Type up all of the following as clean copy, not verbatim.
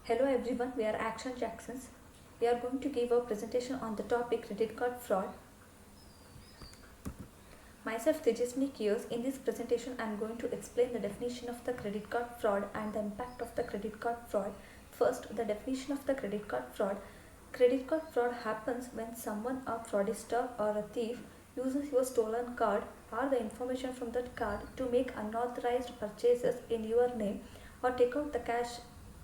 Hello everyone, we are Action Jacksons. We are going to give a presentation on the topic credit card fraud. Myself Tejaswini Kiyos. In this presentation I am going to explain the definition of the credit card fraud and the impact of the credit card fraud. First, the definition of the credit card fraud. Credit card fraud happens when someone, a fraudster or a thief, uses your stolen card or the information from that card to make unauthorized purchases in your name or take out the cash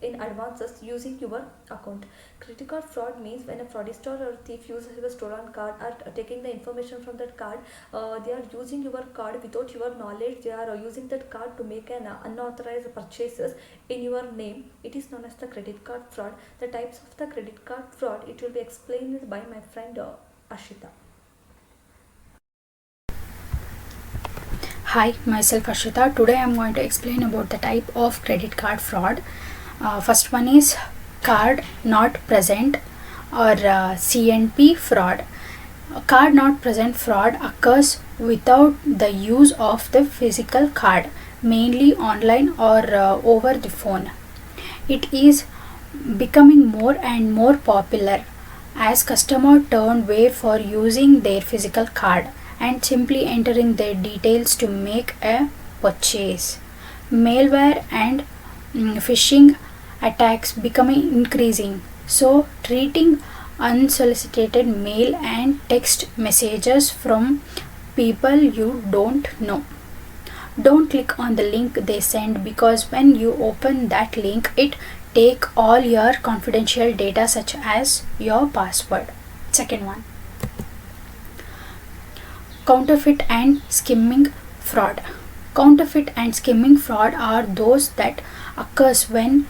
in advances using your account. Credit card fraud means when a fraudster or thief uses your stolen card or taking the information from that card, they are using your card without your knowledge. They are using that card to make an unauthorized purchases in your name. It is known as the credit card fraud. The types of the credit card fraud, it will be explained by my friend Ashita. Hi, myself Ashita. Today I am going to explain about the type of credit card fraud. First one is card not present or CNP fraud. Card not present fraud occurs without the use of the physical card, mainly online or over the phone. It is becoming more and more popular as customers turn away for using their physical card and simply entering their details to make a purchase. Malware and phishing attacks becoming increasing, so treating unsolicited mail and text messages from people you don't know. Don't click on the link they send, because when you open that link it take all your confidential data such as your password. Second one, counterfeit and skimming fraud. Counterfeit and skimming fraud are those that occurs when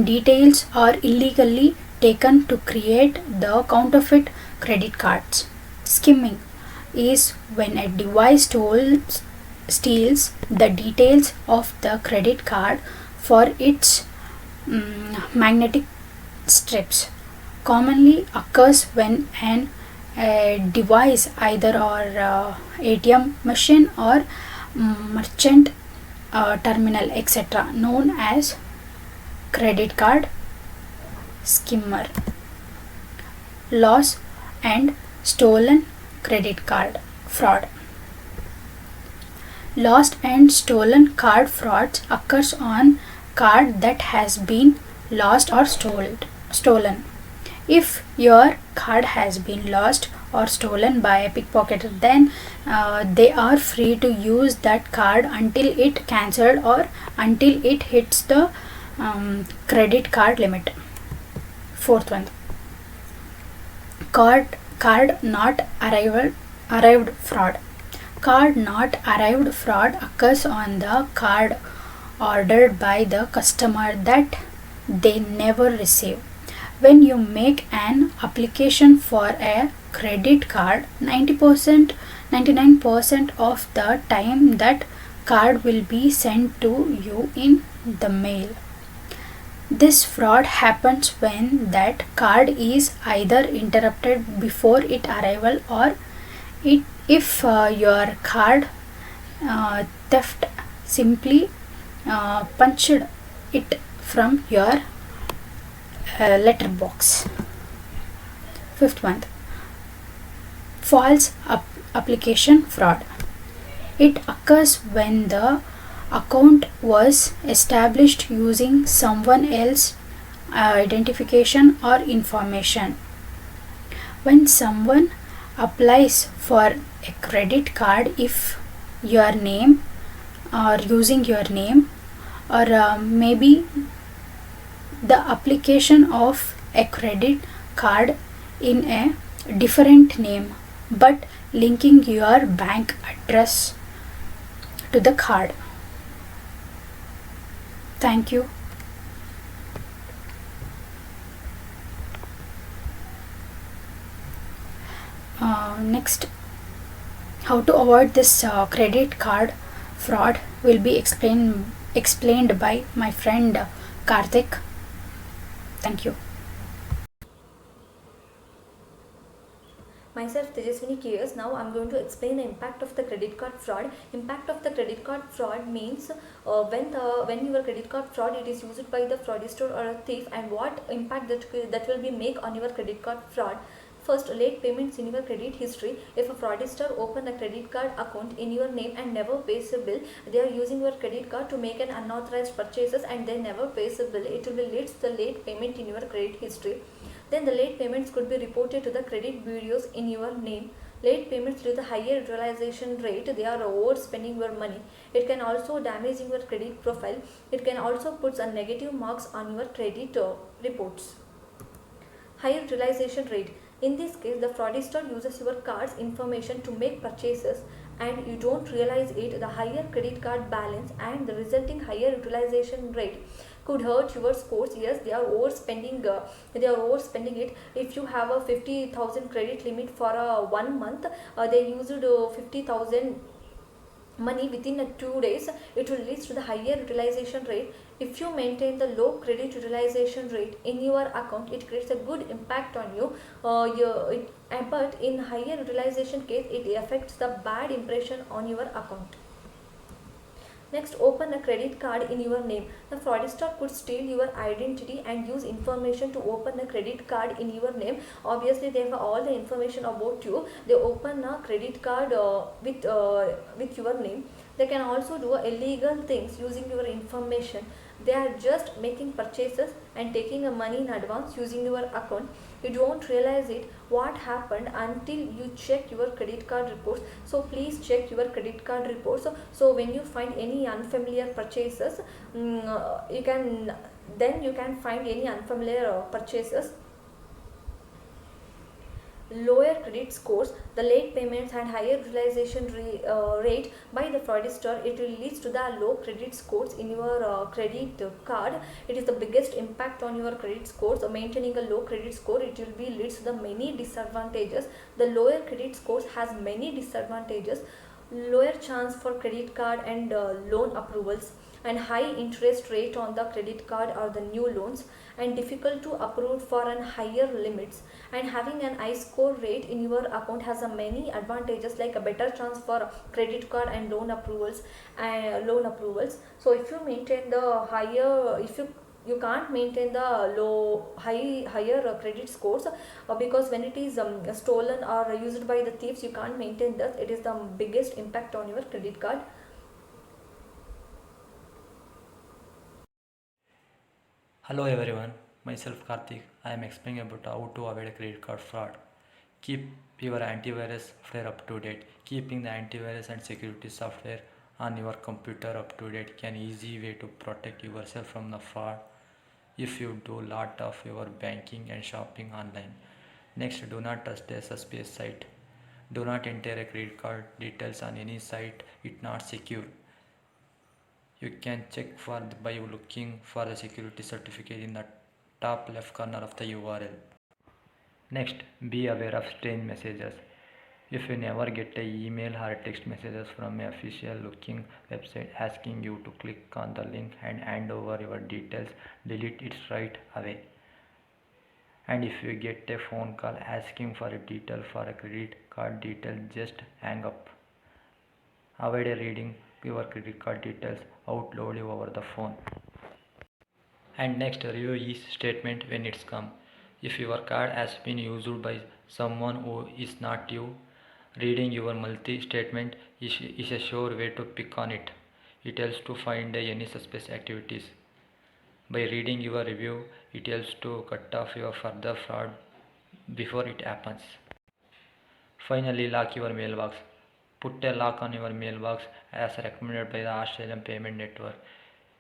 details are illegally taken to create the counterfeit credit cards. Skimming is when a device steals the details of the credit card for its magnetic strips. Commonly occurs when a device, either or ATM machine or merchant terminal, etc., known as credit card skimmer. Lost and stolen credit card fraud. Lost and stolen card frauds occurs on card that has been lost or stolen. If your card has been lost or stolen by a pickpocketer, then they are free to use that card until it cancelled or until it hits the credit card limit. Fourth one, card not arrived fraud. Card not arrived fraud occurs on the card ordered by the customer that they never receive. When you make an application for a credit card, 99% of the time that card will be sent to you in the mail. This fraud happens when that card is either interrupted before its arrival, or if your card theft simply punched it from your letterbox. Fifth one, false application fraud. It occurs when the account was established using someone else's identification or information. When someone applies for a credit card, if your name or using your name, or maybe the application of a credit card in a different name, but linking your bank address to the card. Thank you. Next, how to avoid this credit card fraud will be explained by my friend Karthik. Thank you. Myself Tejaswini Kiyas. Now I'm going to explain the impact of the credit card fraud. Impact of the credit card fraud means when your credit card fraud it is used by the fraudster or a thief, and what impact that will be make on your credit card fraud. First, late payments in your credit history. If a fraudster open a credit card account in your name and never pays a bill, they are using your credit card to make an unauthorized purchases and they never pays a bill. It will lead to the late payment in your credit history. Then the late payments could be reported to the credit bureaus in your name. Late payments due to the higher utilization rate, they are overspending your money. It can also damaging your credit profile. It can also put a negative marks on your credit reports. Higher utilization rate. In this case, the fraudster uses your card's information to make purchases and you don't realize it. The higher credit card balance and the resulting higher utilization rate could hurt your scores. Yes, they are overspending. It. If you have a 50,000 credit limit for a 1 month, they used 50,000 money within 2 days. It will lead to the higher utilization rate. If you maintain the low credit utilization rate in your account, it creates a good impact on you. But in higher utilization case, it affects the bad impression on your account. Next, open a credit card in your name. The fraudster could steal your identity and use information to open a credit card in your name. Obviously, they have all the information about you. They open a credit card with your name. They can also do illegal things using your information. They are just making purchases and taking a money in advance using your account. You don't realize it what happened until you check your credit card reports. So please check your credit card reports. So when you find any unfamiliar purchases, you can find any unfamiliar purchases. Lower credit scores, the late payments and higher utilization rate by the fraudster, it will lead to the low credit scores in your credit card. It is the biggest impact on your credit scores. Maintaining a low credit score, it will be leads to the many disadvantages. The lower credit scores has many disadvantages. Lower chance for credit card and loan approvals, and high interest rate on the credit card or the new loans, and difficult to approve for an higher limits. And having an high score rate in your account has a many advantages, like a better chance for credit card and loan approvals. So if you maintain the higher, if you can't maintain the higher credit scores, because when it is stolen or used by the thieves, you can't maintain that. It is the biggest impact on your credit card. Hello everyone, myself Karthik. I am explaining about how to avoid credit card fraud. Keep your antivirus software up to date. Keeping the antivirus and security software on your computer up to date can easy way to protect yourself from the fraud if you do lot of your banking and shopping online. Next, do not trust a suspicious site. Do not enter a credit card details on any site. It's not secure. You can check by looking for the security certificate in the top left corner of the URL. Next, be aware of strange messages. If you never get an email or text messages from an official looking website asking you to click on the link and hand over your details, delete it right away. And if you get a phone call asking for a detail for a credit card detail, just hang up. Avoid reading your credit card details out loud over the phone. And next, review each statement when it's come. If your card has been used by someone who is not you, reading your multi statement is a sure way to pick on it. It helps to find any suspicious activities. By reading your review, it helps to cut off your further fraud before it happens. Finally, lock your mailbox. Put a lock on your mailbox as recommended by the Australian Payment Network.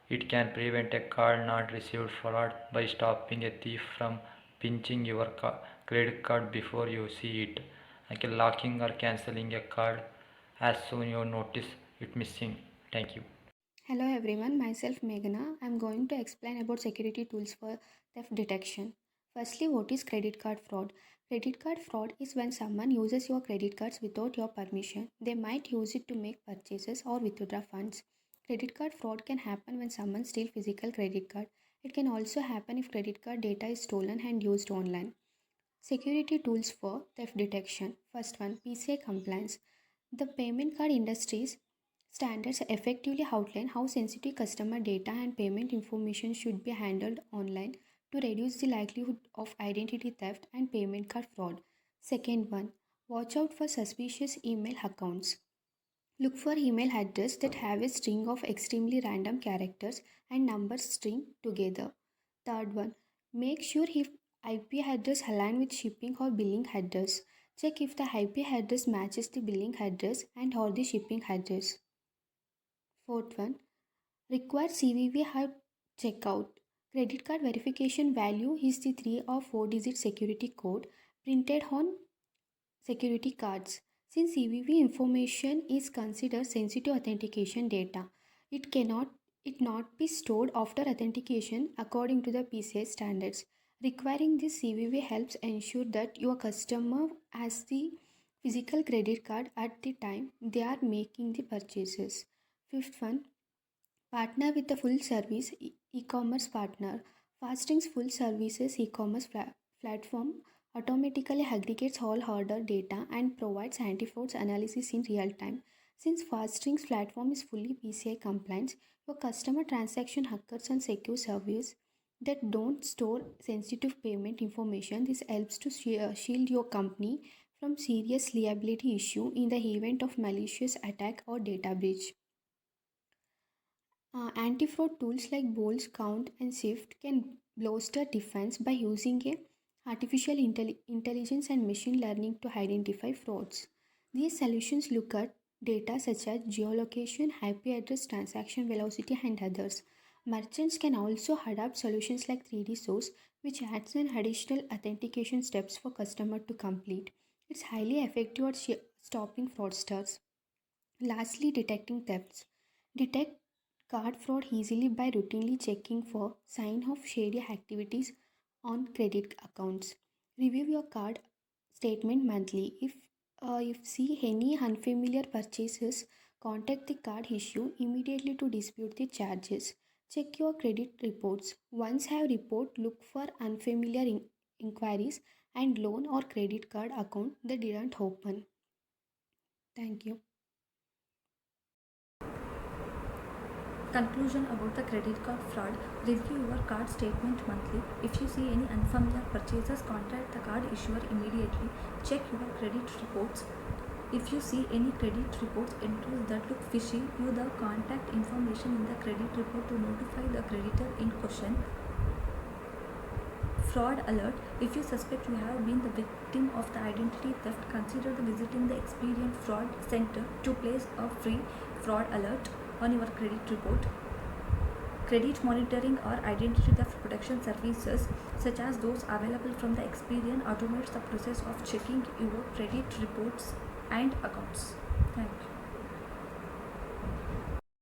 It can prevent a card not received fraud by stopping a thief from pinching your credit card before you see it, like locking or cancelling a card as soon you notice it missing. Thank you. Hello everyone, myself Meghana. I'm going to explain about security tools for theft detection. Firstly, what is credit card fraud? Credit card fraud is when someone uses your credit cards without your permission. They might use it to make purchases or withdraw funds. Credit card fraud can happen when someone steals physical credit card. It can also happen if credit card data is stolen and used online. Security tools for theft detection. First one, PCI compliance. The payment card industry's standards effectively outline how sensitive customer data and payment information should be handled online to reduce the likelihood of identity theft and payment card fraud. Second one, watch out for suspicious email accounts. Look for email addresses that have a string of extremely random characters and numbers string together. Third one, make sure if IP address align with shipping or billing address. Check if the IP address matches the billing address and or the shipping address. Fourth one, require CVV at checkout. Credit card verification value is the 3 or 4 digit security code printed on security cards. Since CVV information is considered sensitive authentication data, it not be stored after authentication according to the PCI standards. Requiring this CVV helps ensure that your customer has the physical credit card at the time they are making the purchases. Fifth one, partner with a full service e-commerce partner. Fastring's full services e-commerce platform automatically aggregates all order data and provides anti-fraud analysis in real time. Since Fastring's platform is fully PCI compliant, your customer transaction occurs on secure servers that don't store sensitive payment information. This helps to shield your company from serious liability issue in the event of malicious attack or data breach. Anti-fraud tools like Bolts, Count, and Shift can bolster defense by using a artificial intelligence and machine learning to identify frauds. These solutions look at data such as geolocation, IP address, transaction velocity, and others. Merchants can also adopt solutions like 3D Source, which adds an additional authentication steps for customer to complete. It's highly effective at stopping fraudsters. Lastly, detecting thefts. Detect card fraud easily by routinely checking for sign of shady activities on credit accounts. Review your card statement monthly. If see any unfamiliar purchases, contact the card issue immediately to dispute the charges. Check your credit reports. Once have report, look for unfamiliar inquiries and loan or credit card account that didn't open. Thank you. Conclusion about the credit card fraud. Review your card statement monthly. If you see any unfamiliar purchases, contact the card issuer immediately. Check your credit reports. If you see any credit reports entries that look fishy, use the contact information in the credit report to notify the creditor in question. Fraud alert. If you suspect you have been the victim of the identity theft, consider visiting the Experian Fraud Center to place a free fraud alert on your credit report. Credit monitoring or identity theft protection services such as those available from the Experian automates the process of checking your credit reports and accounts. Thank you.